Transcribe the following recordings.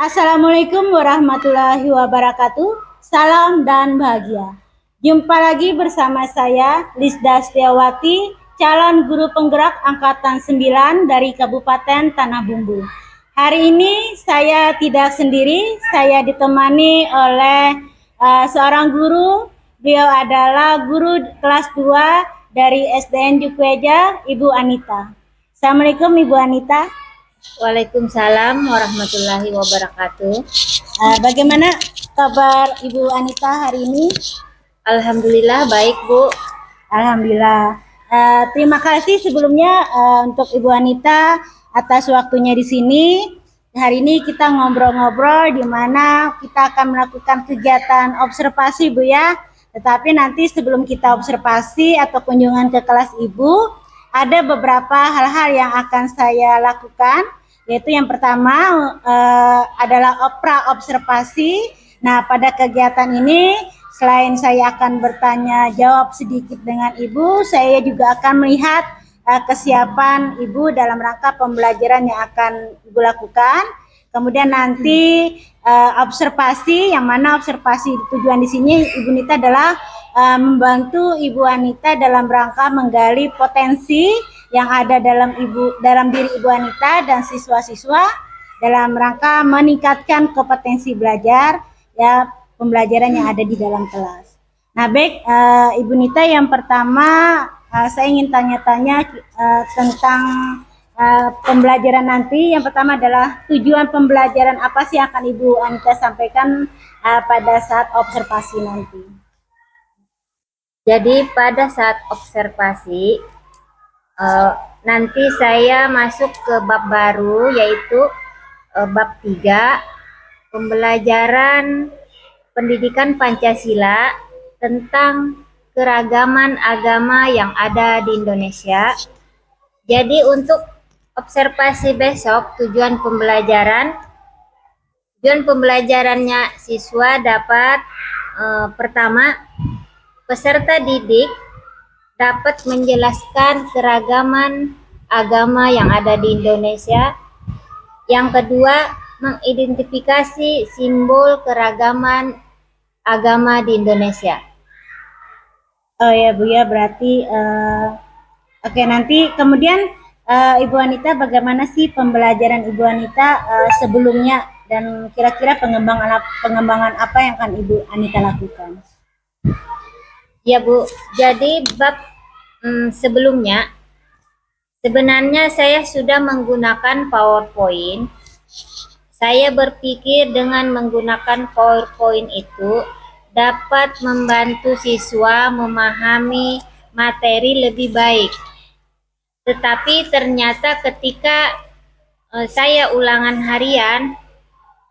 Assalamualaikum warahmatullahi wabarakatuh. Salam dan bahagia. Jumpa lagi bersama saya, Lisda Setiawati, calon guru penggerak angkatan 9 dari Kabupaten Tanah Bumbu. Hari ini saya tidak sendiri, saya ditemani oleh seorang guru. Beliau adalah guru kelas 2 dari SDN Jukweja, Ibu Anita. Assalamualaikum Ibu Anita. Waalaikumsalam warahmatullahi wabarakatuh. Bagaimana kabar Ibu Anita hari ini? Alhamdulillah baik, Bu. Alhamdulillah. Terima kasih sebelumnya untuk Ibu Anita atas waktunya di sini. Hari ini kita ngobrol-ngobrol di mana kita akan melakukan kegiatan observasi, Bu ya. Tetapi nanti sebelum kita observasi atau kunjungan ke kelas Ibu, ada beberapa hal-hal yang akan saya lakukan, yaitu yang pertama adalah observasi. Nah, pada kegiatan ini selain saya akan bertanya jawab sedikit dengan Ibu, saya juga akan melihat kesiapan Ibu dalam rangka pembelajaran yang akan Ibu lakukan. Kemudian nanti observasi, yang mana observasi tujuan di sini Ibu Nita adalah membantu Ibu Anita dalam rangka menggali potensi yang ada dalam diri Ibu Anita dan siswa-siswa dalam rangka meningkatkan kompetensi belajar ya pembelajaran yang ada di dalam kelas. Nah, baik Ibu Nita, yang pertama saya ingin tanya-tanya tentang pembelajaran nanti. Yang pertama adalah tujuan pembelajaran apa sih yang akan Ibu Anita sampaikan pada saat observasi nanti? Jadi pada saat observasi nanti saya masuk ke bab baru, yaitu bab 3, pembelajaran pendidikan Pancasila tentang keragaman agama yang ada di Indonesia. Jadi untuk observasi besok, tujuan pembelajarannya siswa dapat pertama, peserta didik dapat menjelaskan keragaman agama yang ada di Indonesia. Yang kedua, mengidentifikasi simbol keragaman agama di Indonesia. Oh ya Bu ya, berarti oke, nanti kemudian Ibu Anita, bagaimana sih pembelajaran Ibu Anita sebelumnya, dan kira-kira pengembangan apa yang akan Ibu Anita lakukan? Ya Bu, jadi bab sebelumnya sebenarnya saya sudah menggunakan PowerPoint. Saya berpikir dengan menggunakan PowerPoint itu dapat membantu siswa memahami materi lebih baik. Tetapi ternyata ketika saya ulangan harian,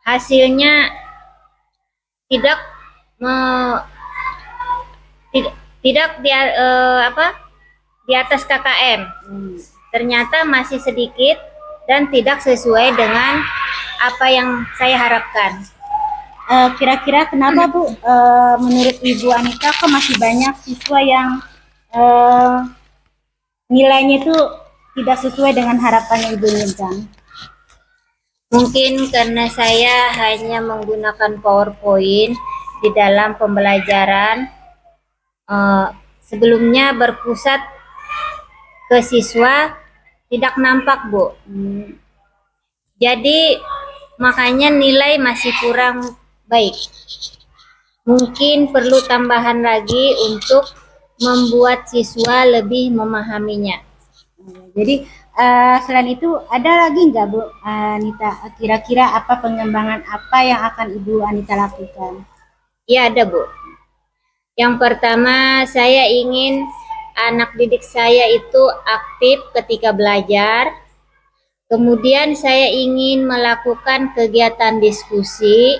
hasilnya tidak di atas KKM. Ternyata masih sedikit dan tidak sesuai dengan apa yang saya harapkan. Kira-kira kenapa Bu? Menurut Ibu Anita kok masih banyak siswa yang nilainya itu tidak sesuai dengan harapan yang Ibu inginkan? Mungkin karena saya hanya menggunakan PowerPoint di dalam pembelajaran, sebelumnya berpusat ke siswa tidak nampak Bu. Jadi makanya nilai masih kurang baik. Mungkin perlu tambahan lagi untuk membuat siswa lebih memahaminya. Jadi selain itu ada lagi nggak Bu Anita, kira-kira apa pengembangan apa yang akan Ibu Anita lakukan? Ya ada Bu. Yang pertama, saya ingin anak didik saya itu aktif ketika belajar. Kemudian saya ingin melakukan kegiatan diskusi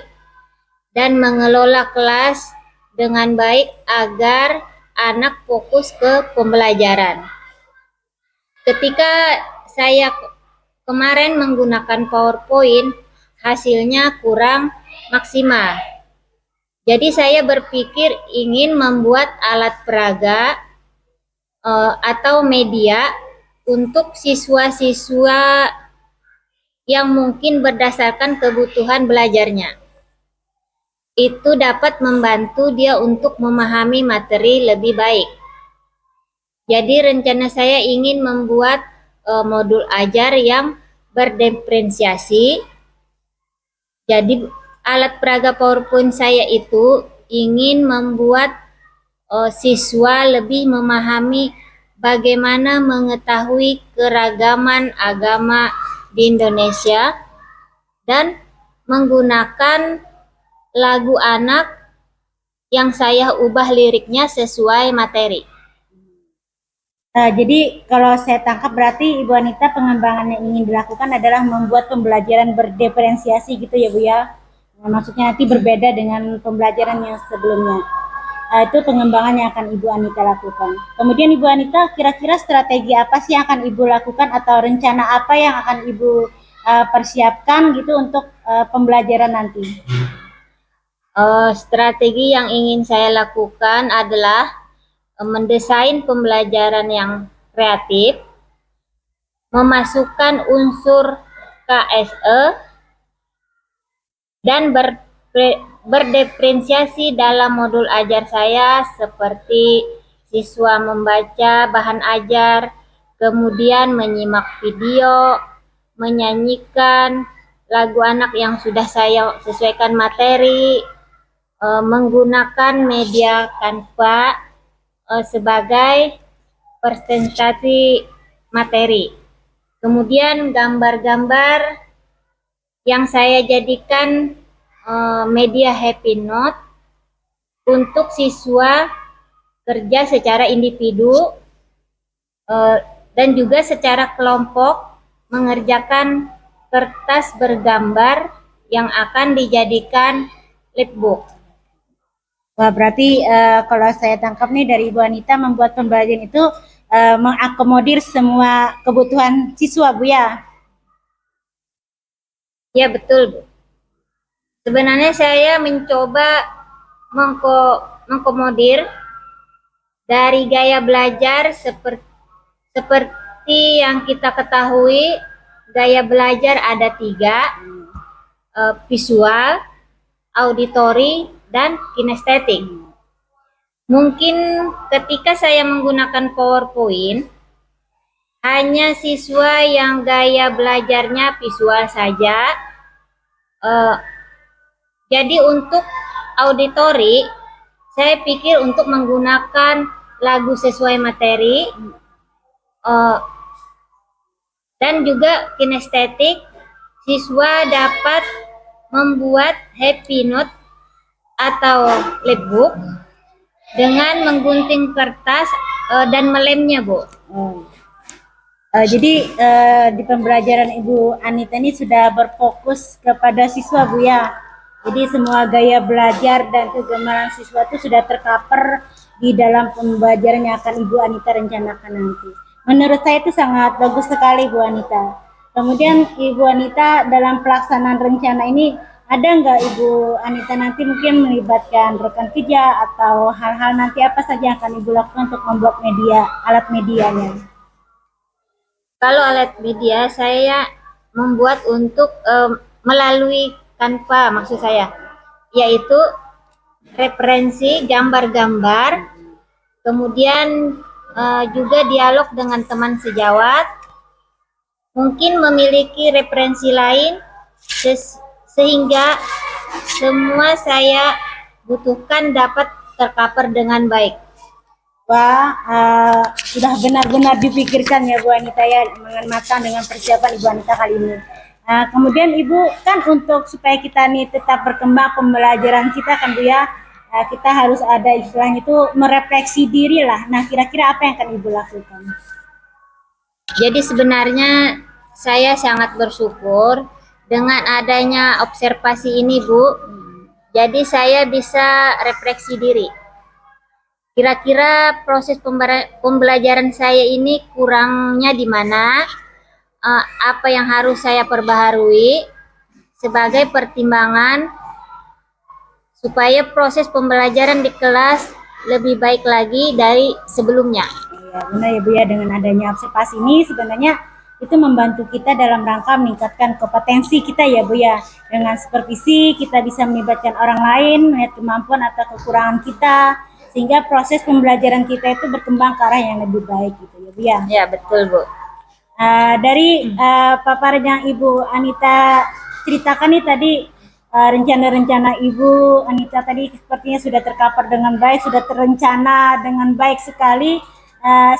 dan mengelola kelas dengan baik agar anak fokus ke pembelajaran. Ketika saya kemarin menggunakan PowerPoint, hasilnya kurang maksimal. Jadi saya berpikir ingin membuat alat peraga atau media untuk siswa-siswa yang mungkin berdasarkan kebutuhan belajarnya. Itu dapat membantu dia untuk memahami materi lebih baik. Jadi rencana saya ingin membuat modul ajar yang berdiferensiasi. Jadi alat peraga PowerPoint saya itu ingin membuat siswa lebih memahami bagaimana mengetahui keragaman agama di Indonesia dan menggunakan lagu anak yang saya ubah liriknya sesuai materi. Jadi kalau saya tangkap berarti Ibu Anita pengembangan yang ingin dilakukan adalah membuat pembelajaran berdiferensiasi gitu ya Bu ya. Maksudnya nanti berbeda dengan pembelajaran yang sebelumnya. Itu pengembangan yang akan Ibu Anita lakukan. Kemudian Ibu Anita kira-kira strategi apa sih yang akan Ibu lakukan atau rencana apa yang akan Ibu persiapkan gitu untuk pembelajaran nanti? Strategi yang ingin saya lakukan adalah mendesain pembelajaran yang kreatif, memasukkan unsur KSE, dan berdiferensiasi dalam modul ajar saya seperti siswa membaca bahan ajar, kemudian menyimak video, menyanyikan lagu anak yang sudah saya sesuaikan materi, menggunakan media Canva sebagai presentasi materi. Kemudian gambar-gambar yang saya jadikan media Happy Note untuk siswa kerja secara individu dan juga secara kelompok mengerjakan kertas bergambar yang akan dijadikan flipbook. Wah, berarti kalau saya tangkap nih dari Ibu Anita membuat pembelajaran itu mengakomodir semua kebutuhan siswa, Bu ya? Ya, betul, Bu. Sebenarnya saya mencoba mengakomodir dari gaya belajar seperti yang kita ketahui, gaya belajar ada 3, visual, auditori, dan kinestetik. Mungkin ketika saya menggunakan PowerPoint, hanya siswa yang gaya belajarnya visual saja. Jadi untuk auditori, saya pikir untuk menggunakan lagu sesuai materi, dan juga kinestetik, siswa dapat membuat Happy Note atau flipbook dengan menggunting kertas dan melemnya, Bu. Jadi di pembelajaran Ibu Anita ini sudah berfokus kepada siswa, Bu ya. Jadi semua gaya belajar dan kegemaran siswa itu sudah tercover di dalam pembelajaran yang akan Ibu Anita rencanakan nanti. Menurut saya itu sangat bagus sekali, Bu Anita. Kemudian Ibu Anita dalam pelaksanaan rencana ini ada nggak Ibu Anita nanti mungkin melibatkan rekan kerja atau hal-hal nanti apa saja yang akan Ibu lakukan untuk membuat alat medianya? Kalau alat media saya membuat untuk melalui Canva, maksud saya, yaitu referensi gambar-gambar, kemudian juga dialog dengan teman sejawat, mungkin memiliki referensi lain sehingga semua saya butuhkan dapat tercover dengan baik. Wah, sudah benar-benar dipikirkan ya Bu Anita ya, dengan matang dengan persiapan Ibu Anita kali ini. Kemudian Ibu kan untuk supaya kita nih tetap berkembang pembelajaran kita kan Bu ya, kita harus ada istilahnya itu merefleksi diri lah. Nah kira-kira apa yang akan Ibu lakukan? Jadi sebenarnya saya sangat bersyukur dengan adanya observasi ini, Bu. Jadi saya bisa refleksi diri. Kira-kira proses pembelajaran saya ini kurangnya di mana, apa yang harus saya perbaharui sebagai pertimbangan supaya proses pembelajaran di kelas lebih baik lagi dari sebelumnya. Ya, benar ya Bu ya, dengan adanya observasi ini sebenarnya itu membantu kita dalam rangka meningkatkan kompetensi kita ya Bu ya. Dengan supervisi kita bisa melibatkan orang lain, melihat kemampuan atau kekurangan kita, sehingga proses pembelajaran kita itu berkembang ke arah yang lebih baik gitu ya Bu ya. Ya, betul Bu. Dari paparan yang Ibu Anita ceritakan nih tadi, rencana-rencana Ibu Anita tadi sepertinya sudah tercover dengan baik, sudah terencana dengan baik sekali,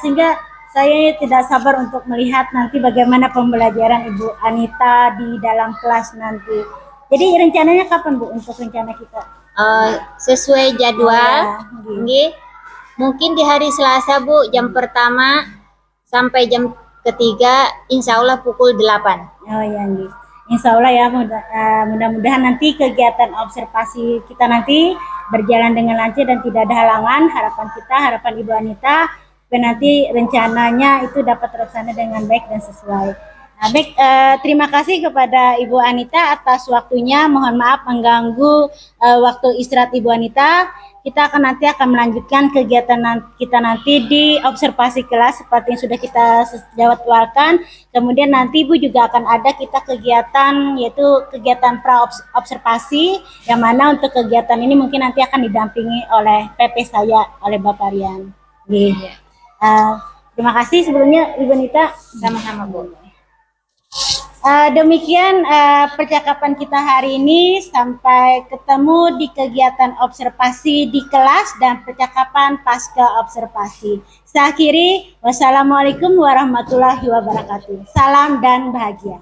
sehingga saya tidak sabar untuk melihat nanti bagaimana pembelajaran Ibu Anita di dalam kelas nanti. Jadi rencananya kapan Bu untuk rencana kita? Sesuai jadwal, Oh, ya. nggih. Mungkin di hari Selasa Bu, jam pertama sampai jam ketiga, insya Allah pukul 8. Oh ya, Nggih. Insya Allah ya, mudah-mudahan nanti kegiatan observasi kita nanti berjalan dengan lancar dan tidak ada halangan. Harapan kita, harapan Ibu Anita, dan nanti rencananya itu dapat terlaksana dengan baik dan sesuai. Nah, baik, terima kasih kepada Ibu Anita atas waktunya. Mohon maaf mengganggu waktu istirahat Ibu Anita. Kita akan melanjutkan kegiatan kita nanti di observasi kelas seperti yang sudah kita jadwalkan. Kemudian nanti Ibu juga akan ada kita kegiatan, yaitu kegiatan pra observasi, yang mana untuk kegiatan ini mungkin nanti akan didampingi oleh PP saya, oleh Bapak Rian. Terima kasih sebelumnya Ibu Anita. Sama-sama Bu. Demikian percakapan kita hari ini. Sampai ketemu di kegiatan observasi di kelas dan percakapan pasca observasi. Saya akhiri, wassalamualaikum warahmatullahi wabarakatuh. Salam dan bahagia.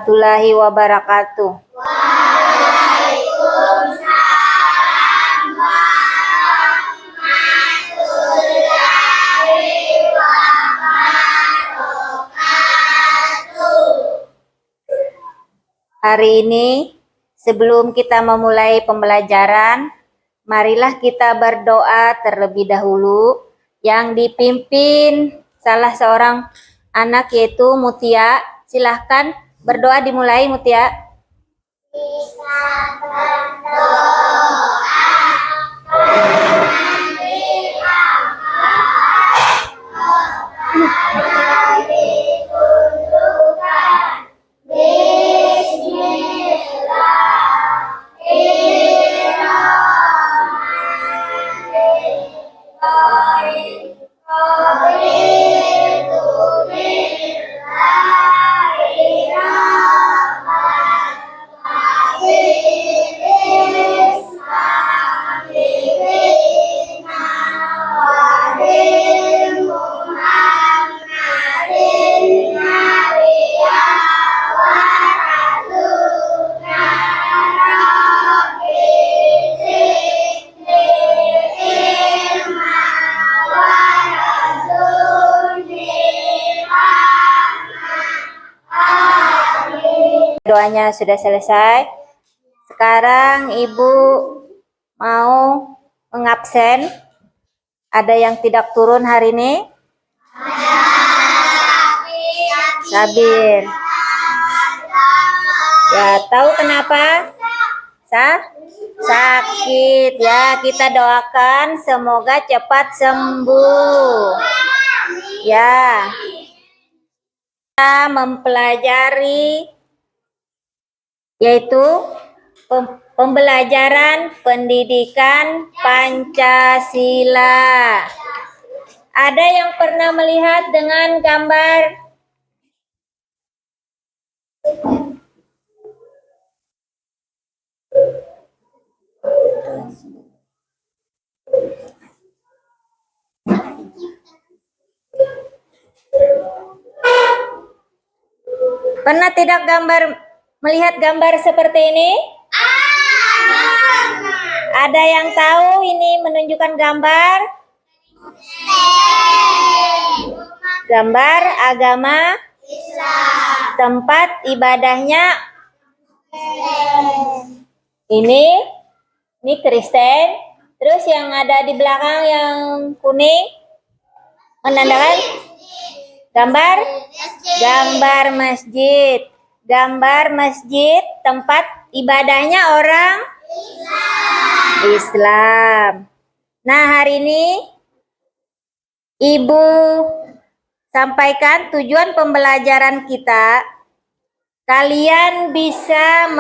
Warahmatullahi wabarakatuh. Hari ini, sebelum kita memulai pembelajaran, marilah kita berdoa terlebih dahulu yang dipimpin salah seorang anak yaitu Mutia. Silahkan berdoa dimulai Mutia. Kita berdoa. Doanya sudah selesai. Sekarang Ibu mau mengabsen. Ada yang tidak turun hari ini? Sabir. Ya, tahu kenapa? Sakit. Ya, kita doakan semoga cepat sembuh. Ya. Kita mempelajari yaitu pembelajaran pendidikan Pancasila. Ada yang pernah melihat dengan gambar? Pernah tidak melihat gambar seperti ini? Ada yang tahu ini menunjukkan gambar? Gambar agama Islam. Tempat ibadahnya ini Kristen, Terus yang ada di belakang yang kuning menandakan gambar masjid. Gambar masjid tempat ibadahnya orang Islam. Nah, hari ini Ibu sampaikan tujuan pembelajaran kita. Kalian bisa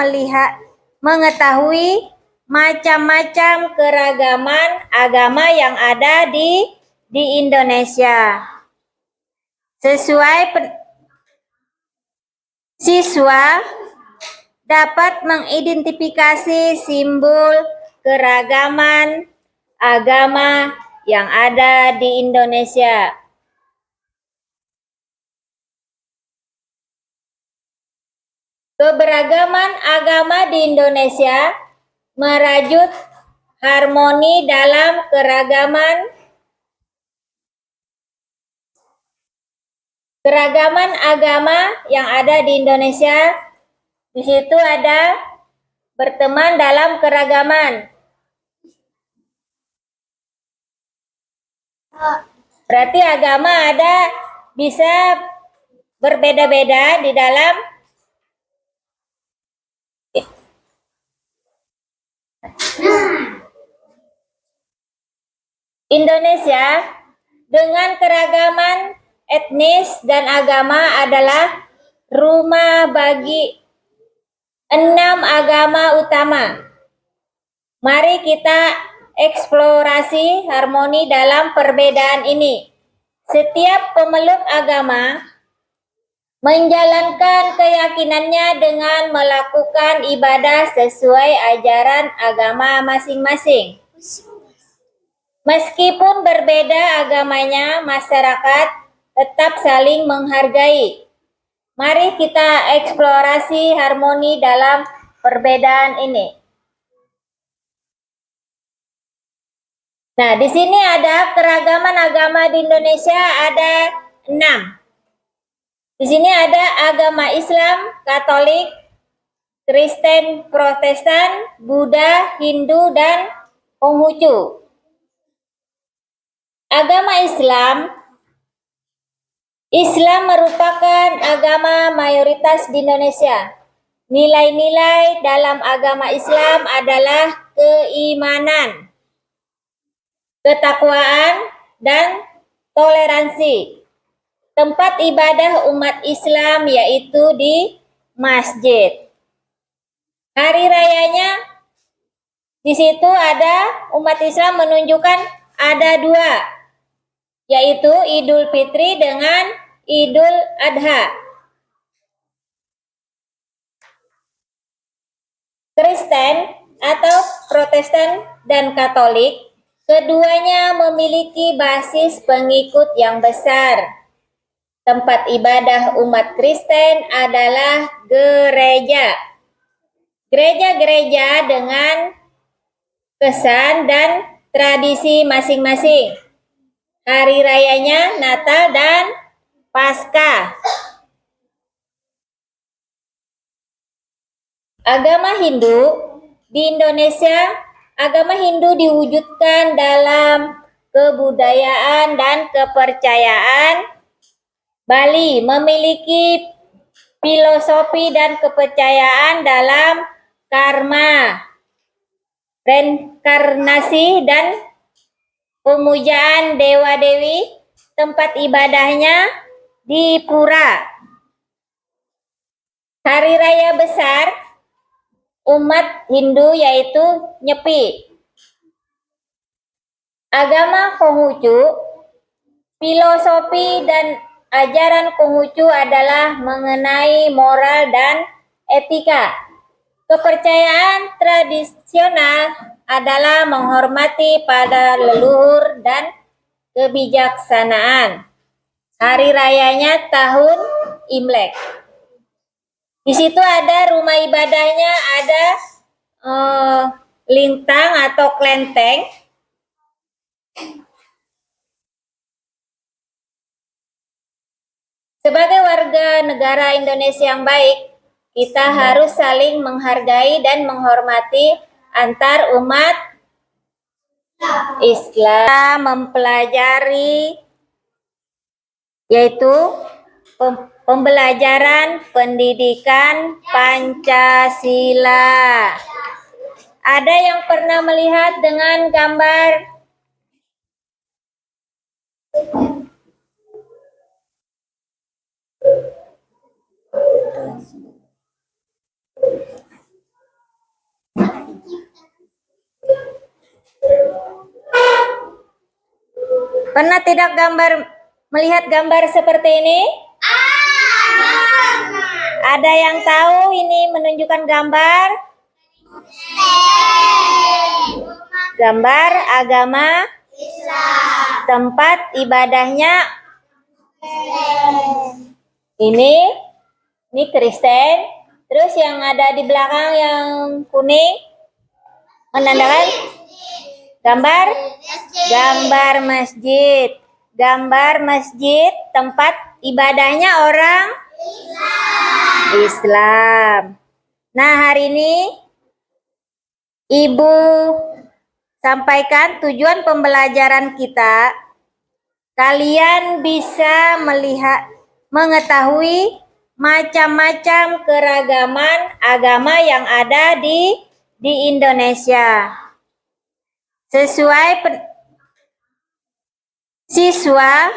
mengetahui macam-macam keragaman agama yang ada di Indonesia. Siswa dapat mengidentifikasi simbol keragaman agama yang ada di Indonesia. Keberagaman agama di Indonesia merajut harmoni dalam keragaman agama yang ada di Indonesia. Di situ ada berteman dalam keragaman. Berarti agama ada bisa berbeda-beda di dalam Indonesia dengan keragaman etnis dan agama adalah rumah bagi 6 agama utama. Mari kita eksplorasi harmoni dalam perbedaan ini. Setiap pemeluk agama menjalankan keyakinannya dengan melakukan ibadah sesuai ajaran agama masing-masing. Meskipun berbeda agamanya, masyarakat tetap saling menghargai. Mari kita eksplorasi harmoni dalam perbedaan ini. Nah, di sini ada keragaman agama di Indonesia ada 6. Di sini ada agama Islam, Katolik, Kristen, Protestan, Buddha, Hindu, dan Konghucu. Agama Islam merupakan agama mayoritas di Indonesia. Nilai-nilai dalam agama Islam adalah keimanan, ketakwaan, dan toleransi. Tempat ibadah umat Islam yaitu di masjid. Hari rayanya di situ ada umat Islam menunjukkan ada 2. Yaitu Idul Fitri dengan Idul Adha. Kristen atau Protestan dan Katolik, keduanya memiliki basis pengikut yang besar. Tempat ibadah umat Kristen adalah gereja. Gereja-gereja dengan kesan dan tradisi masing-masing. Hari rayanya Natal dan Paskah. Agama Hindu di Indonesia, agama Hindu diwujudkan dalam kebudayaan dan kepercayaan. Bali memiliki filosofi dan kepercayaan dalam karma, reinkarnasi, dan pemujaan dewa-dewi. Tempat ibadahnya di pura. Hari raya besar umat Hindu yaitu Nyepi. Agama Konghucu, filosofi dan ajaran Konghucu adalah mengenai moral dan etika. Kepercayaan tradisional adalah menghormati pada leluhur dan kebijaksanaan. Hari rayanya tahun Imlek. Di situ ada rumah ibadahnya, ada lintang atau kelenteng. Sebagai warga negara Indonesia yang baik, kita harus saling menghargai dan menghormati antar umat Islam mempelajari yaitu pembelajaran pendidikan Pancasila. Ada yang pernah melihat dengan gambar pernah tidak melihat gambar seperti ini? Ada yang tahu ini menunjukkan gambar agama Islam. Tempat ibadahnya ini Kristen. Terus yang ada di belakang yang kuning menandakan gambar masjid. Gambar masjid tempat ibadahnya orang Islam. Nah, hari ini Ibu sampaikan tujuan pembelajaran kita. Kalian bisa mengetahui macam-macam keragaman agama yang ada di Indonesia. Siswa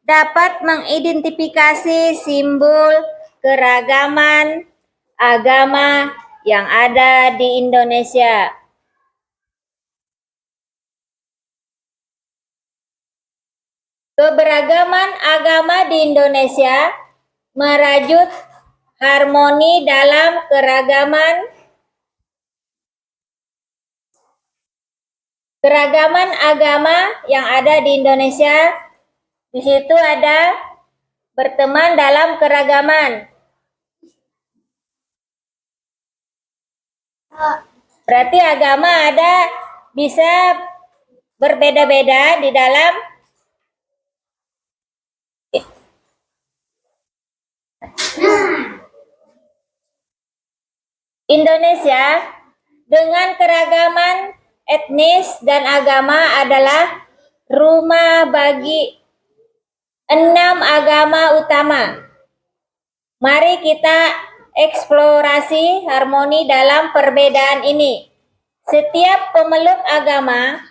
dapat mengidentifikasi simbol keragaman agama yang ada di Indonesia. Keberagaman agama di Indonesia merajut harmoni dalam keragaman agama yang ada di Indonesia. Di situ ada berteman dalam keragaman. Berarti agama bisa berbeda-beda di dalam Indonesia dengan keragaman etnis dan agama adalah rumah bagi 6 agama utama. Mari kita eksplorasi harmoni dalam perbedaan ini. Setiap pemeluk agama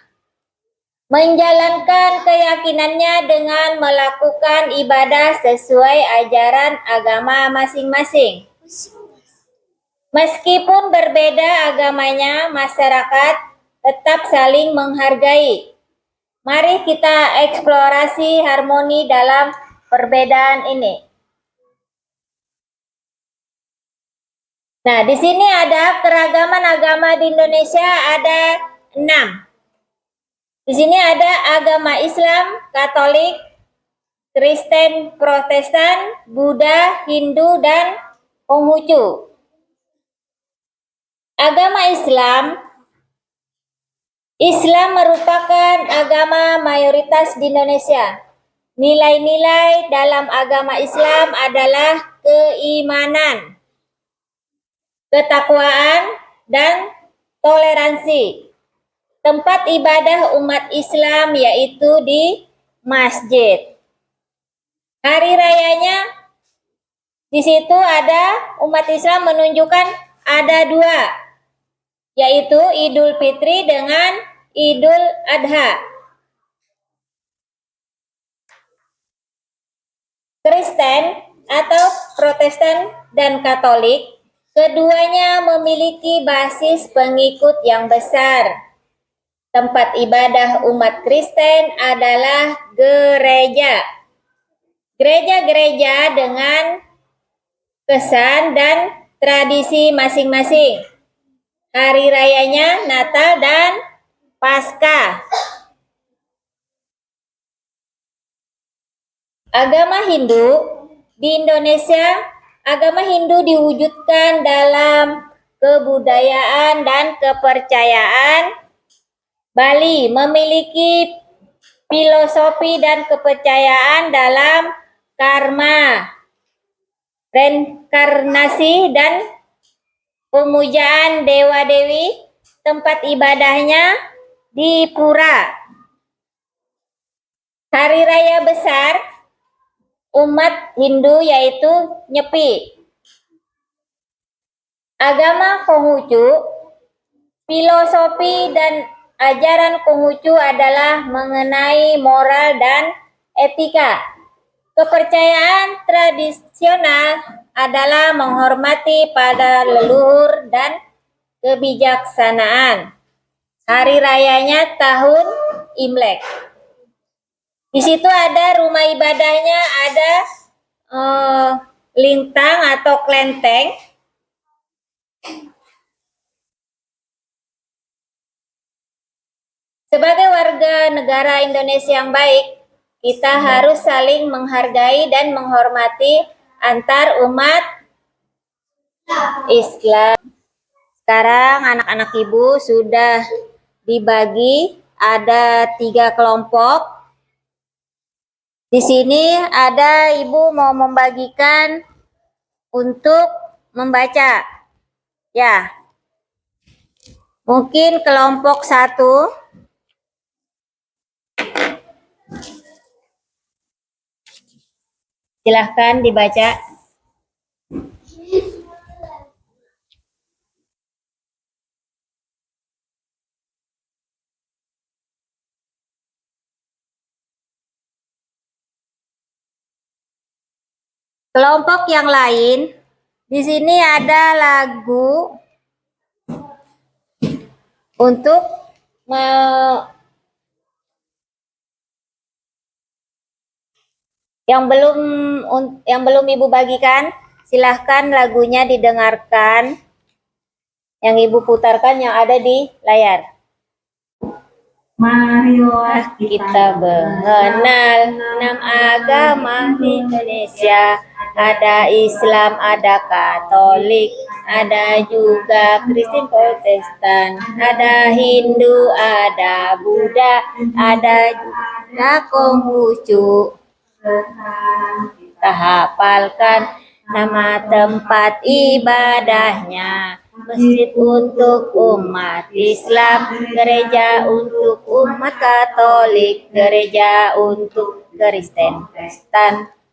menjalankan keyakinannya dengan melakukan ibadah sesuai ajaran agama masing-masing. Meskipun berbeda agamanya, masyarakat tetap saling menghargai. Mari kita eksplorasi harmoni dalam perbedaan ini. Nah, di sini ada keragaman agama di Indonesia ada 6. Di sini ada agama Islam, Katolik, Kristen, Protestan, Buddha, Hindu, dan Konghucu. Agama Islam merupakan agama mayoritas di Indonesia. Nilai-nilai dalam agama Islam adalah keimanan, ketakwaan, dan toleransi. Tempat ibadah umat Islam yaitu di masjid. Hari rayanya di situ ada umat Islam menunjukkan ada 2. Yaitu Idul Fitri dengan Idul Adha. Kristen atau Protestan dan Katolik, keduanya memiliki basis pengikut yang besar. Tempat ibadah umat Kristen adalah gereja. Gereja-gereja dengan kesan dan tradisi masing-masing. Hari rayanya Natal dan Paskah. Agama Hindu di Indonesia, agama Hindu diwujudkan dalam kebudayaan dan kepercayaan. Bali memiliki filosofi dan kepercayaan dalam karma, reinkarnasi, dan pemujaan dewa-dewi. Tempat ibadahnya di pura. Hari raya besar umat Hindu yaitu Nyepi. Agama Konghucu, filosofi dan ajaran Konghucu adalah mengenai moral dan etika. Kepercayaan tradisional adalah menghormati pada leluhur dan kebijaksanaan. Hari rayanya tahun Imlek. Di situ ada rumah ibadahnya, ada lintang atau kelenteng. Sebagai warga negara Indonesia yang baik, kita harus saling menghargai dan menghormati antar umat Islam. Sekarang anak-anak ibu sudah dibagi, ada 3 kelompok. Di sini ada ibu mau membagikan untuk membaca. Ya, mungkin kelompok 1. Silahkan dibaca. Kelompok yang lain, di sini ada lagu untuk yang belum ibu bagikan, silahkan lagunya didengarkan. Yang ibu putarkan yang ada di layar. Marilah kita mengenal 6 agama di Indonesia. Ada Islam, ada Katolik, ada juga Kristen Protestan, ada Hindu, ada Buddha, ada juga Konghucu. Kita hafalkan nama tempat ibadahnya. Masjid untuk umat Islam, gereja untuk umat Katolik, gereja untuk Kristen,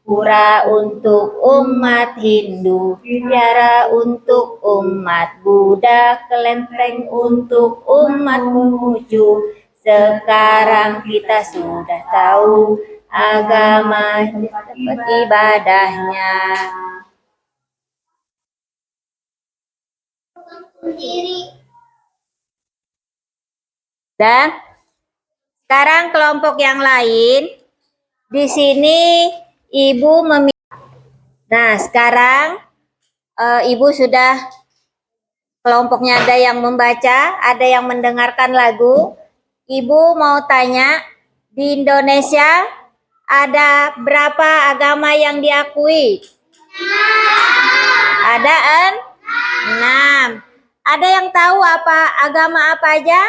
pura untuk umat Hindu, biara untuk umat Buddha, kelenteng untuk umat Konghucu. Sekarang kita sudah tahu agama tempat ibadahnya. Dan sekarang kelompok yang lain, di sini ibu Nah, sekarang ibu sudah kelompoknya ada yang membaca, ada yang mendengarkan lagu. Ibu mau tanya, di Indonesia ada berapa agama yang diakui? Ada 6. Ada yang tahu agama apa aja?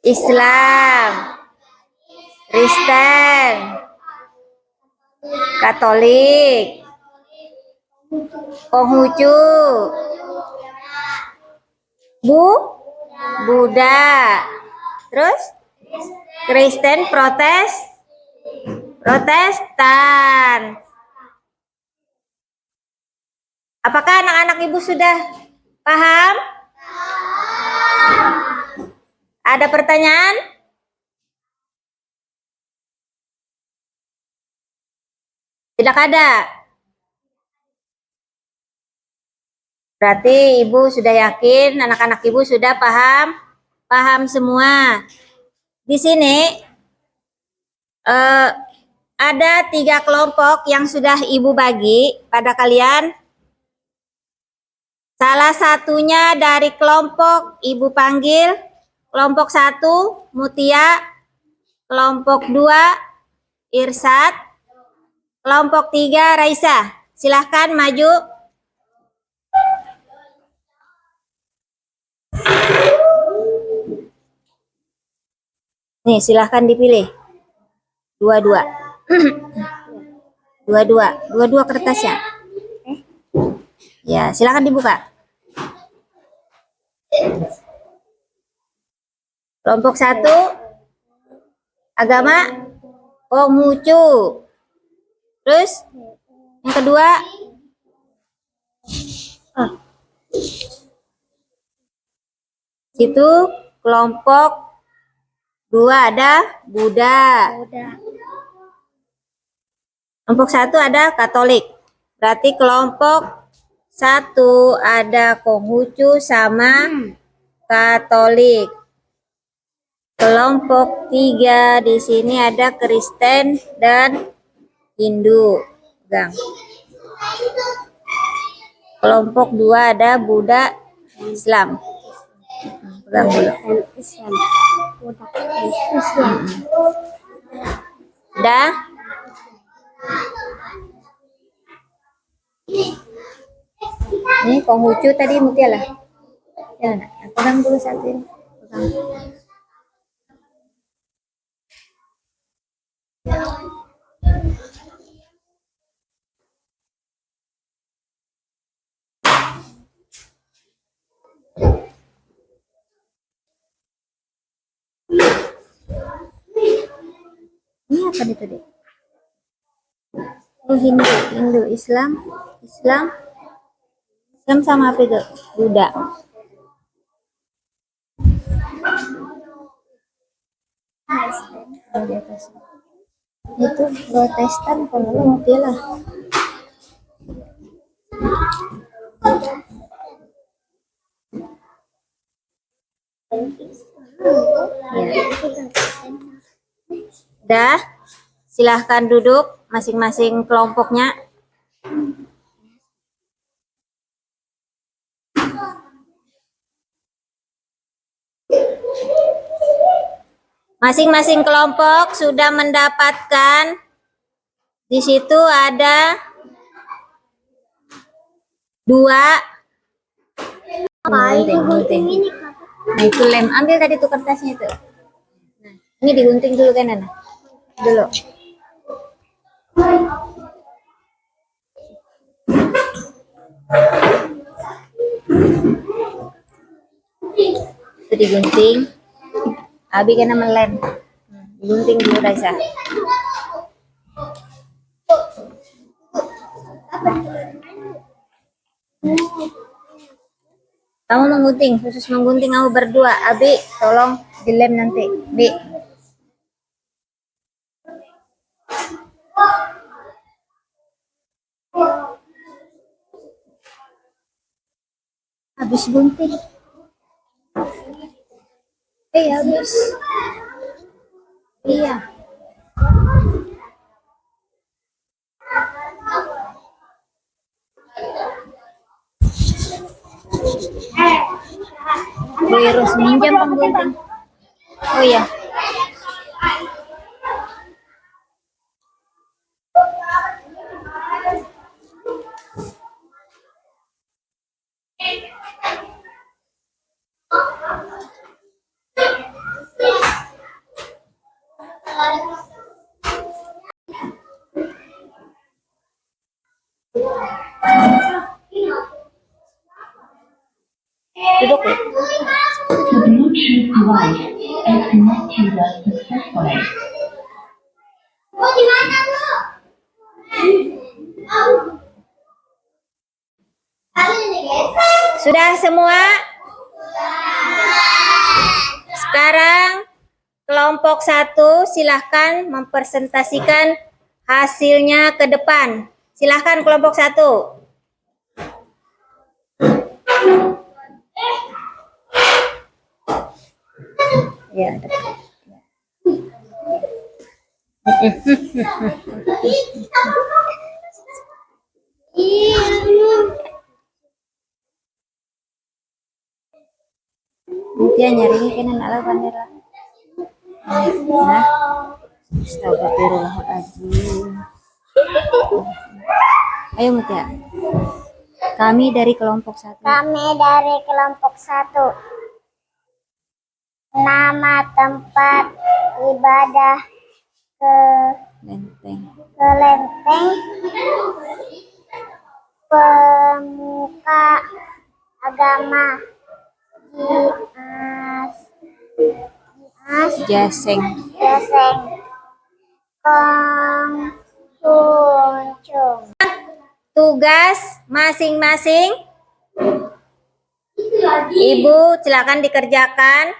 Islam, Kristen, Katolik, Konghucu, Buddha, terus Kristen Protestan. Apakah anak-anak ibu sudah paham? Ada pertanyaan? Tidak ada. Berarti ibu sudah yakin, anak-anak ibu sudah paham semua. Di sini ada 3 kelompok yang sudah ibu bagi pada kalian. Salah satunya dari kelompok ibu panggil, kelompok 1 Mutia, kelompok 2 Irsad, kelompok 3 Raisa. Silahkan maju. Nih, silahkan dipilih. Dua-dua. Dua-dua kertasnya. Ya, silahkan dibuka. Kelompok 1 agama Konghucu. Terus yang kedua situ kelompok 2 ada Buddha. Kelompok 1 ada Katolik. Berarti kelompok 1 ada Konghucu sama Katolik. Kelompok 3 di sini ada Kristen dan Hindu. Pegang. Kelompok 2 ada Buddha, Islam. Pegang dulu. Udah? Ini Konghucu tadi Mutiara. Ya, nak. Pegang dulu satu ini. Pegang. Ini apa nih tadi? Oh, Hindu, Islam sama apa itu? Buddha. Oh, di atas. Itu Protestan kalau lo mau pilih. Ya. Dah, silahkan duduk masing-masing kelompoknya. Masing-masing kelompok sudah mendapatkan, di situ ada 2. Gunting. Nah, itu lem. Ambil tadi tuh kertasnya itu. Nah, ini digunting dulu kan, Nana? Dulu. Itu digunting. Abi kena melem. Digunting dulu Raisa. Kamu menggunting, khusus menggunting kamu berdua. Abi, tolong dilem nanti. Bi. Habis gunting. Habis. Iya. Virus minjam penggunting. Oh iya. Duduk ya. The Bluetooth device is connected successfully. Sudah semua? Sekarang kelompok 1 silahkan mempresentasikan hasilnya ke depan. Silahkan kelompok 1. Ya. Dia nyarinya kena ala bandera. Nah, astagfirullahaladzim. Ayo Mutia. Kami dari kelompok 1. Kami dari kelompok 1. Nama tempat ibadah ke Lenteng Pemuka Agama Mas Jaseng. Jaseng Kong Kuncung. Tugas masing-masing. Ibu silakan dikerjakan.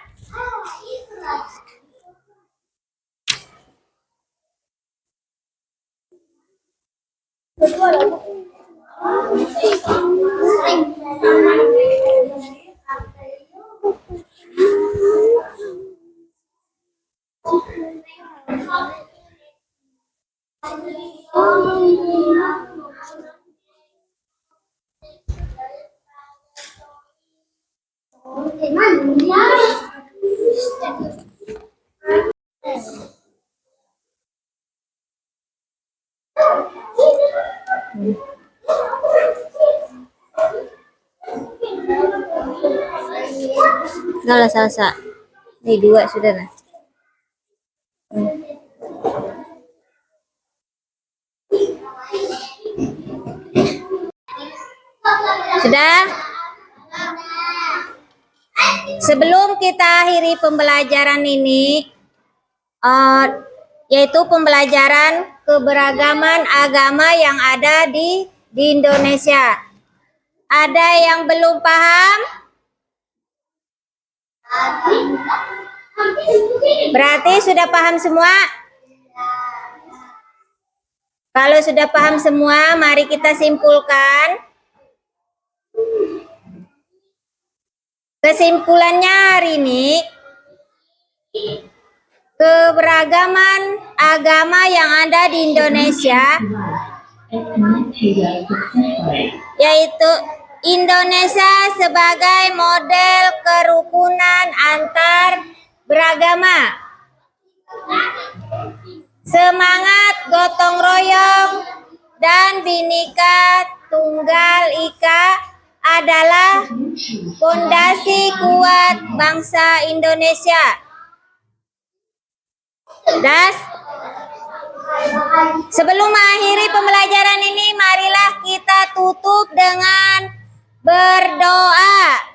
Enggak lah salsa. Nih 2 sudah lah. Sudah? Sebelum kita akhiri pembelajaran ini, yaitu pembelajaran keberagaman agama yang ada di Indonesia. Ada yang belum paham? Berarti sudah paham semua? Kalau sudah paham semua, mari kita simpulkan. Kesimpulannya hari ini, keberagaman agama yang ada di Indonesia, yaitu Indonesia sebagai model kerukunan antar beragama, semangat gotong royong dan Bhinneka Tunggal Ika adalah fondasi kuat bangsa Indonesia. Das, sebelum mengakhiri pembelajaran ini, marilah kita tutup dengan berdoa.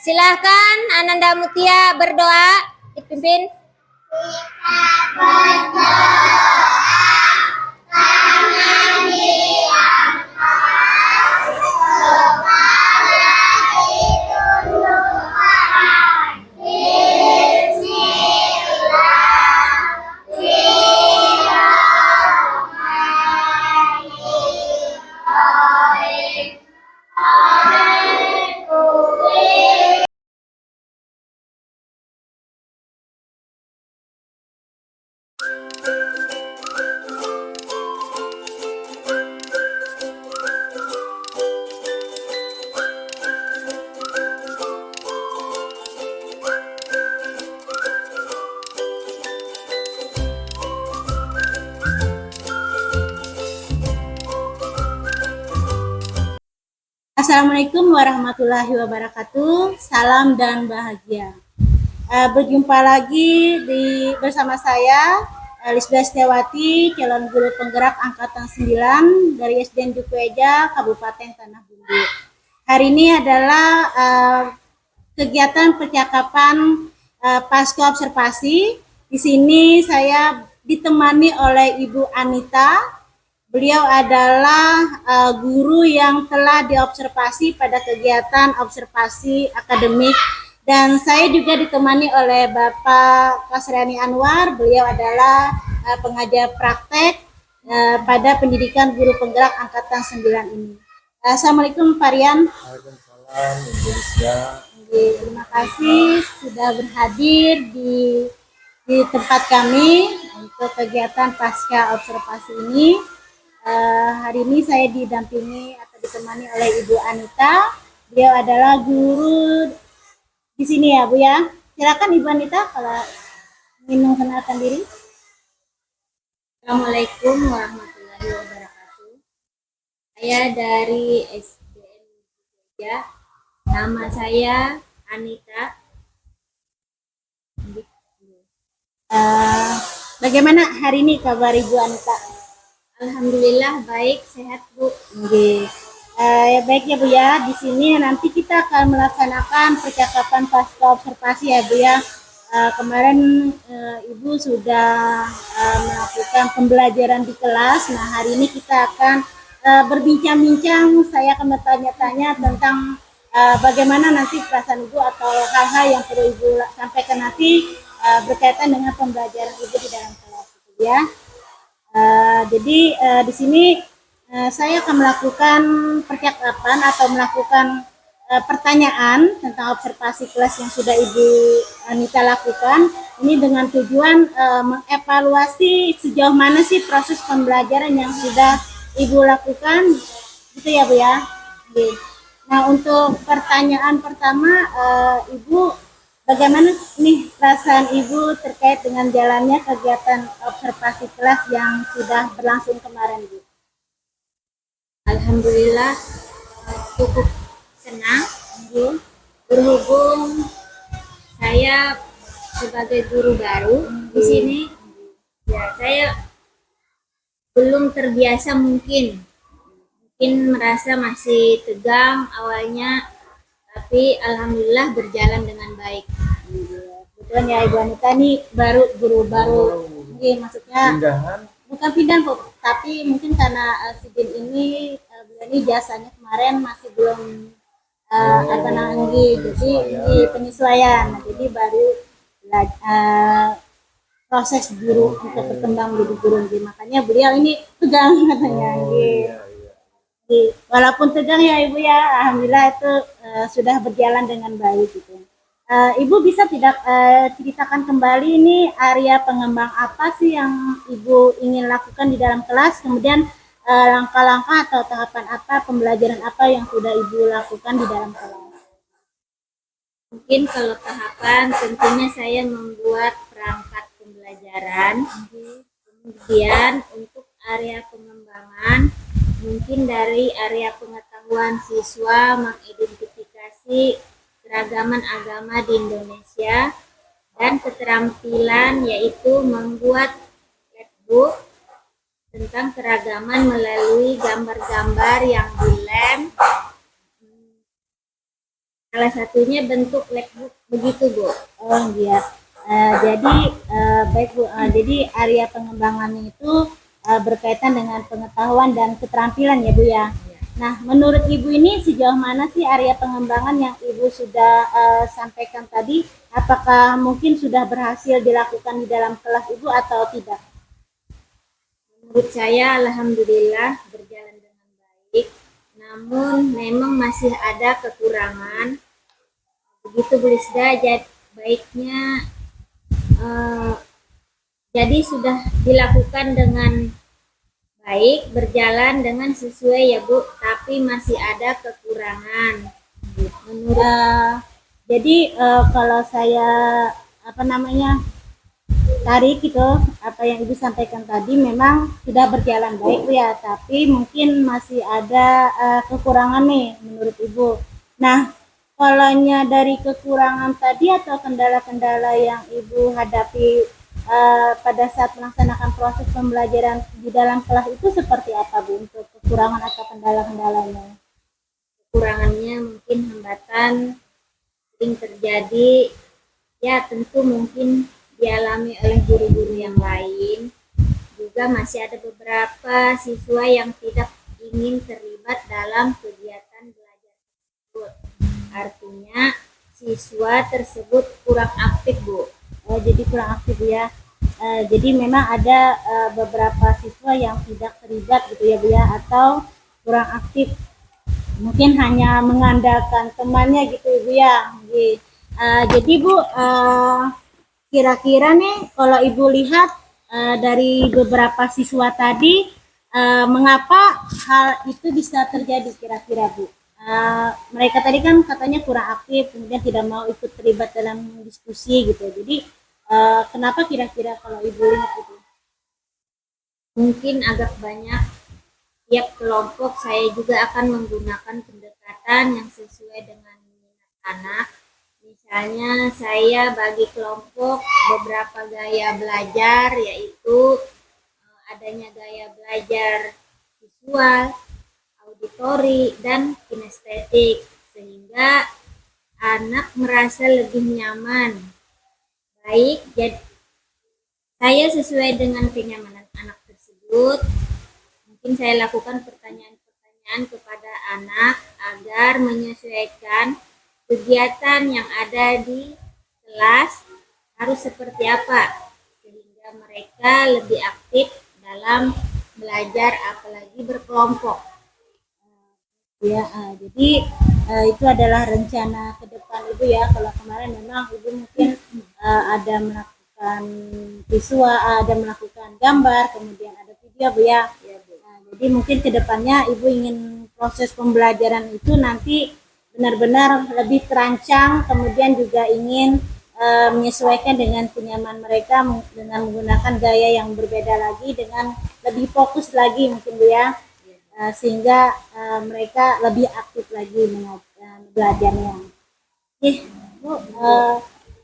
Silahkan Ananda Mutia berdoa, dipimpin. Assalamualaikum warahmatullahi wabarakatuh. Salam dan bahagia. Berjumpa lagi bersama saya Lisda Setiawati, calon guru penggerak angkatan 9 dari SDN Juku Eja, Kabupaten Tanah Bumbu. Hari ini adalah kegiatan percakapan pasca observasi. Di sini saya ditemani oleh Ibu Anita. Beliau adalah guru yang telah diobservasi pada kegiatan observasi akademik, dan saya juga ditemani oleh Bapak Kasriani Anwar. Beliau adalah pengajar praktek pada pendidikan guru penggerak angkatan 9 ini. Assalamualaikum Pak Rian. Waalaikumsalam, Ibu Lisda. Terima kasih sudah berhadir di tempat kami untuk kegiatan pasca observasi ini. Hari ini saya didampingi atau ditemani oleh Ibu Anita. Beliau adalah guru di sini ya, Bu ya. Silakan Ibu Anita kalau ingin mengenalkan diri. Assalamualaikum warahmatullahi wabarakatuh. Saya dari SDN Jogja. Nama saya Anita. Bagaimana hari ini kabar Ibu Anita? Alhamdulillah baik, sehat Bu. Oke. Baik ya Bu ya. Di sini nanti kita akan melaksanakan percakapan pasca observasi ya Bu ya. kemarin Ibu sudah melakukan pembelajaran di kelas. Nah, hari ini kita akan berbincang-bincang. Saya akan bertanya-tanya tentang bagaimana nanti perasaan Ibu atau hal-hal yang perlu Ibu sampaikan nanti berkaitan dengan pembelajaran Ibu di dalam kelas, gitu ya. Jadi di sini saya akan melakukan percakapan atau melakukan pertanyaan tentang observasi kelas yang sudah Ibu Anita lakukan. Ini dengan tujuan mengevaluasi sejauh mana sih proses pembelajaran yang sudah Ibu lakukan, gitu ya Bu ya. Oke. Nah, untuk pertanyaan pertama, Ibu, bagaimana nih perasaan Ibu terkait dengan jalannya kegiatan observasi kelas yang sudah berlangsung kemarin, Bu? Alhamdulillah cukup senang berhubung saya sebagai guru baru di sini. Ya, saya belum terbiasa, mungkin merasa masih tegang awalnya, tapi alhamdulillah berjalan dengan baik. Kebetulan ya Ibu Anita nih guru baru. Oke, maksudnya Pindahan bukan pindah Bu, tapi mungkin karena Sidin ini beliau ini jasanya kemarin masih belum apa namanya, jadi ini penyesuaian. Nah, jadi baru proses guru untuk berkembang menjadi guru. Jadi, makanya beliau ini tegang katanya. Walaupun tegang ya Ibu ya, alhamdulillah itu sudah berjalan dengan baik gitu. Ibu bisa tidak ceritakan kembali ini area pengembang apa sih yang Ibu ingin lakukan di dalam kelas, kemudian langkah-langkah atau tahapan apa, pembelajaran apa yang sudah Ibu lakukan di dalam kelas? Mungkin kalau tahapan tentunya saya membuat perangkat pembelajaran. Kemudian untuk area pengembangan, mungkin dari area pengetahuan siswa mengidentifikasi keragaman agama di Indonesia, dan keterampilan yaitu membuat flashbook tentang keragaman melalui gambar-gambar yang dilem. Salah satunya bentuk flashbook begitu Bu. Oh iya. Jadi baik Bu. Jadi area pengembangannya itu berkaitan dengan pengetahuan dan keterampilan ya Bu ya. Nah, menurut Ibu ini sejauh mana sih area pengembangan yang Ibu sudah sampaikan tadi? Apakah mungkin sudah berhasil dilakukan di dalam kelas Ibu atau tidak? Menurut saya alhamdulillah berjalan dengan baik. Namun memang masih ada kekurangan. Begitu Bu Lisda, baiknya jadi sudah dilakukan dengan baik, berjalan dengan sesuai ya Bu, tapi masih ada kekurangan. Menurut Jadi kalau saya tarik gitu apa yang Ibu sampaikan tadi, memang sudah berjalan baik ya, tapi mungkin masih ada kekurangan nih menurut Ibu. Nah, kalau dari kekurangan tadi atau kendala-kendala yang Ibu hadapi pada saat melaksanakan proses pembelajaran di dalam kelas itu seperti apa Bu, untuk kekurangan atau kendala-kendalanya? kekurangannya mungkin hambatan sering terjadi, ya tentu mungkin dialami oleh guru-guru yang lain. Juga masih ada beberapa siswa yang tidak ingin terlibat dalam kegiatan belajar tersebut. Artinya siswa tersebut kurang aktif Bu. Oh, jadi kurang aktif ya. Jadi memang ada beberapa siswa yang tidak terlibat gitu ya Bu ya, atau kurang aktif. Mungkin hanya mengandalkan temannya gitu Ibu ya. Jadi Bu, kira-kira nih kalau Ibu lihat dari beberapa siswa tadi, mengapa hal itu bisa terjadi kira-kira Bu? Mereka tadi kan katanya kurang aktif, kemudian tidak mau ikut terlibat dalam diskusi gitu. Jadi kenapa kira-kira kalau Ibu lihat itu? Mungkin agak banyak tiap kelompok. Saya juga akan menggunakan pendekatan yang sesuai dengan minat anak. Misalnya saya bagi kelompok beberapa gaya belajar, yaitu adanya gaya belajar visual, auditori, dan kinestetik, sehingga anak merasa lebih nyaman Baik, jadi saya sesuai dengan kenyamanan anak tersebut, mungkin saya lakukan pertanyaan-pertanyaan kepada anak agar menyesuaikan kegiatan yang ada di kelas harus seperti apa, sehingga mereka lebih aktif dalam belajar apalagi berkelompok. Ya, jadi itu adalah rencana ke depan Ibu ya. Kalau kemarin memang Ibu mungkin ada melakukan visual, ada melakukan gambar, kemudian ada video Bu ya. Nah, jadi mungkin ke depannya Ibu ingin proses pembelajaran itu nanti benar-benar lebih terancang, kemudian juga ingin menyesuaikan dengan kenyamanan mereka dengan menggunakan gaya yang berbeda lagi, dengan lebih fokus lagi mungkin Bu ya. Sehingga mereka lebih aktif lagi belajarnya. Oke, Bu,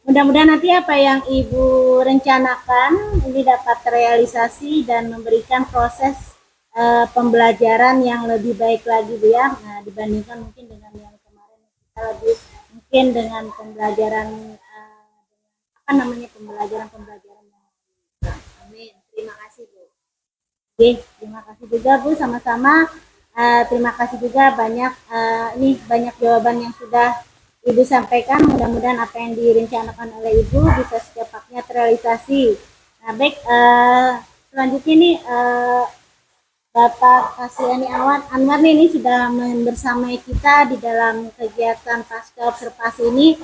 mudah-mudahan nanti apa yang Ibu rencanakan ini dapat terrealisasi dan memberikan proses pembelajaran yang lebih baik lagi Bu ya. Nah, dibandingkan mungkin dengan yang kemarin kita lebih mungkin dengan pembelajaran pembelajaran yang Amin. Terima kasih, Bu. Oke, terima kasih juga Bu, sama-sama. Terima kasih juga ini banyak jawaban yang sudah Ibu sampaikan. Mudah-mudahan apa yang direncanakan oleh Ibu bisa secepatnya terrealisasi. Nah, baik, selanjutnya nih Bapak Kasriani Anwar ini sudah bersamai kita di dalam kegiatan pasca observasi ini.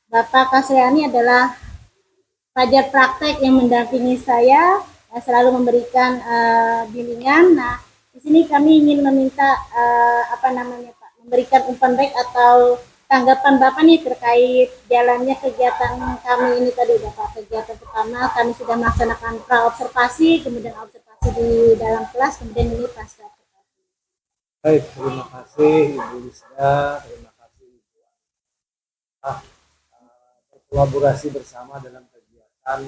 Bapak Kasriani adalah pelajar praktek yang mendampingi saya, selalu memberikan bimbingan. Nah, di sini kami ingin meminta Pak, memberikan umpan baik atau tanggapan Bapak nih terkait jalannya kegiatan kami ini tadi Bapak. Kegiatan pertama kami sudah melaksanakan pra-observasi, kemudian observasi di dalam kelas, kemudian ini pasca observasi. Baik, terima kasih Ibu Lisda, terima kasih Ibu. Berkolaborasi bersama dalam kegiatan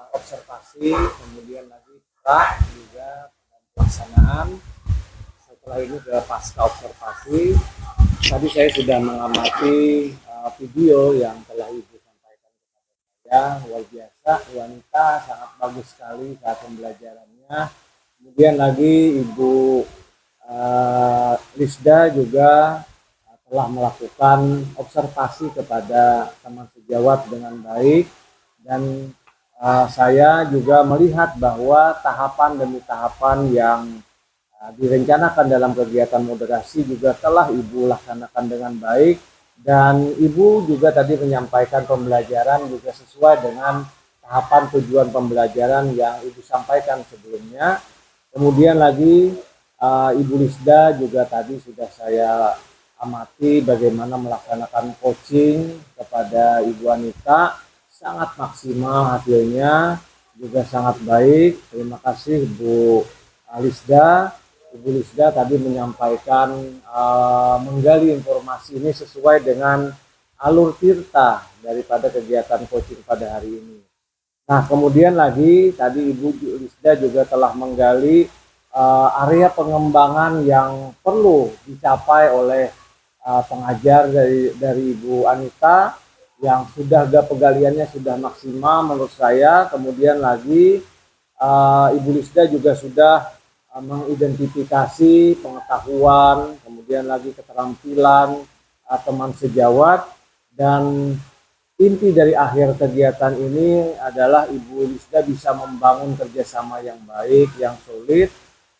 observasi, kemudian lagi juga pelaksanaan. Setelah ini ke pasca observasi, tadi saya sudah mengamati video yang telah Ibu sampaikan kepada saya. Luar biasa, wanita sangat bagus sekali saat pembelajarannya. Kemudian lagi Ibu Lisda juga telah melakukan observasi kepada teman sejawat dengan baik, dan saya juga melihat bahwa tahapan demi tahapan yang direncanakan dalam kegiatan moderasi juga telah Ibu laksanakan dengan baik, dan Ibu juga tadi menyampaikan pembelajaran juga sesuai dengan tahapan tujuan pembelajaran yang Ibu sampaikan sebelumnya. Kemudian lagi Ibu Lisda juga tadi sudah saya amati bagaimana melaksanakan coaching kepada Ibu Anita, sangat maksimal hasilnya, juga sangat baik. Terima kasih Bu Lisda. Ibu Lisda tadi menyampaikan menggali informasi ini sesuai dengan alur tirta daripada kegiatan coaching pada hari ini. Nah, kemudian lagi tadi Ibu Lisda juga telah menggali area pengembangan yang perlu dicapai oleh pengajar dari Ibu Anita, yang sudah penggaliannya sudah maksimal menurut saya. Kemudian lagi Ibu Lisda juga sudah mengidentifikasi pengetahuan, kemudian lagi keterampilan teman sejawat, dan inti dari akhir kegiatan ini adalah Ibu Lisda bisa membangun kerjasama yang baik, yang solid,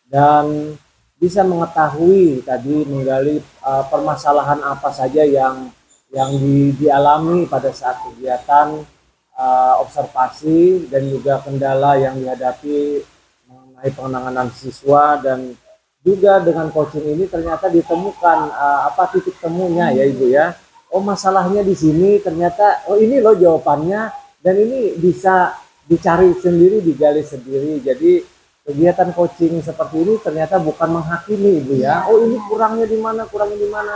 dan bisa mengetahui tadi menggali permasalahan apa saja yang dialami pada saat kegiatan observasi, dan juga kendala yang dihadapi mengenai penanganan siswa. Dan juga dengan coaching ini ternyata ditemukan titik temunya ya Ibu ya. Oh, masalahnya di sini ternyata, oh ini loh jawabannya, dan ini bisa dicari sendiri, digali sendiri. Jadi kegiatan coaching seperti ini ternyata bukan menghakimi Ibu ya. Oh ini kurangnya di mana,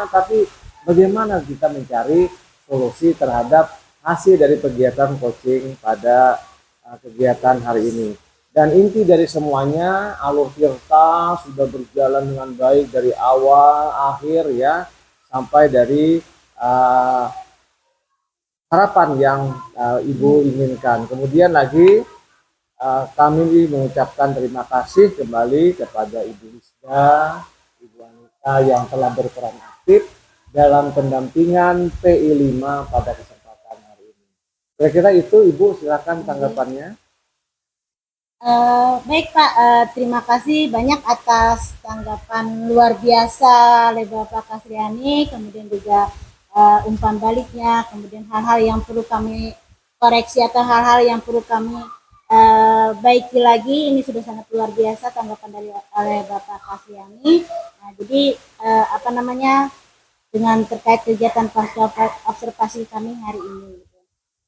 tapi bagaimana kita mencari solusi terhadap hasil dari kegiatan coaching pada kegiatan hari ini. Dan inti dari semuanya, alur tirta sudah berjalan dengan baik dari awal akhir ya, sampai dari harapan yang Ibu inginkan. Kemudian lagi kami mengucapkan terima kasih kembali kepada Ibu Lisda, Ibu Anita yang telah berperan aktif dalam pendampingan PI 5 pada kesempatan hari ini. Kira-kira itu Ibu, silakan tanggapannya. Baik Pak, terima kasih banyak atas tanggapan luar biasa oleh Bapak Kasriani, kemudian juga umpan baliknya, kemudian hal-hal yang perlu kami koreksi atau hal-hal yang perlu kami baiki lagi. Ini sudah sangat luar biasa tanggapan dari oleh Bapak Kasriani. Nah, jadi dengan terkait kegiatan pasca observasi kami hari ini.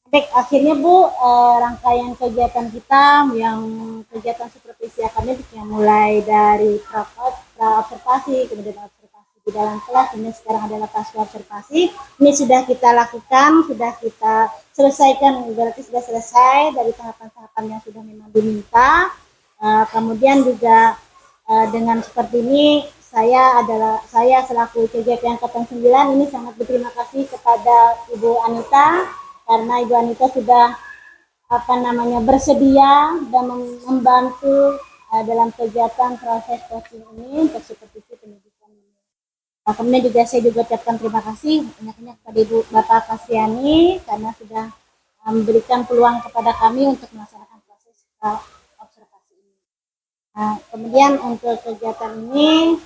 Baik, akhirnya Bu, rangkaian kegiatan kita yang kegiatan supervisi akademik yang mulai dari pra-observasi, kemudian observasi di dalam kelas, ini sekarang adalah pasca observasi. Ini sudah kita lakukan, sudah kita selesaikan, berarti sudah selesai dari tahapan-tahapan yang sudah memang diminta. Kemudian juga dengan seperti ini, saya selaku CGP Angkatan 9 ini sangat berterima kasih kepada Ibu Anita, karena Ibu Anita sudah bersedia dan membantu dalam kegiatan proses coaching ini untuk supervisi pendidikan ini. Kemudian juga saya juga ucapkan terima kasih banyak-banyak kepada Ibu Bapak Kasriani karena sudah memberikan peluang kepada kami untuk melaksanakan proses observasi ini. Kemudian untuk kegiatan ini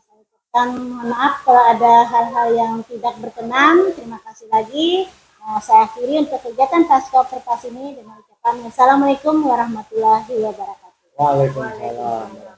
saya ucapkan mohon maaf kalau ada hal-hal yang tidak berkenan. Terima kasih lagi. Saya akhiri untuk kegiatan pasca observasi ini dengan ucapan Assalamualaikum warahmatullahi wabarakatuh. Waalaikumsalam.